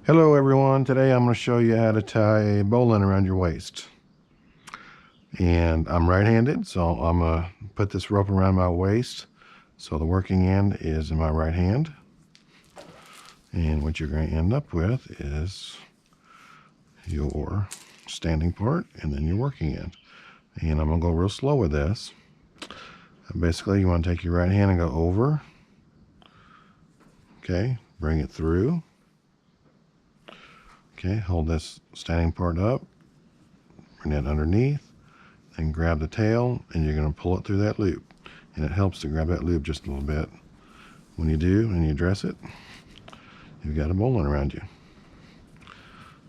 Hello everyone, today I'm going to show you how to tie a bowline around your waist. And I'm right-handed, so I'm going to put this rope around my waist so the working end is in my right hand. And what you're going to end up with is your standing part and then your working end. And I'm going to go real slow with this. Basically, you want to take your right hand and go over. Okay, bring it through. Okay, hold this standing part up, bring that underneath, then grab the tail, and you're going to pull it through that loop. And it helps to grab that loop just a little bit. When you do, and you dress it, you've got a bowline around you.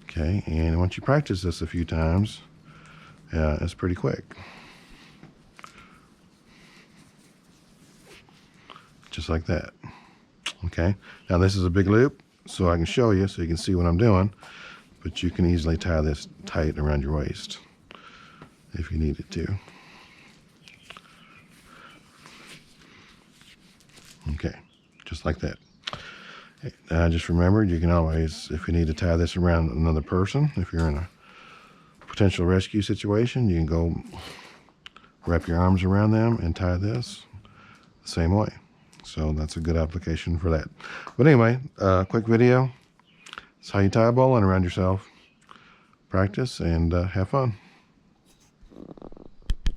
Okay, and once you practice this a few times, it's pretty quick. Just like that. Okay, now this is a big loop, so I can show you so you can see what I'm doing. But you can easily tie this tight around your waist if you needed to. Okay, just like that. Just remember, you can always, if you need to tie this around another person, if you're in a potential rescue situation, you can go wrap your arms around them and tie this the same way. So that's a good application for that. But anyway, quick video. It's how you tie a bowline around yourself. Practice and have fun.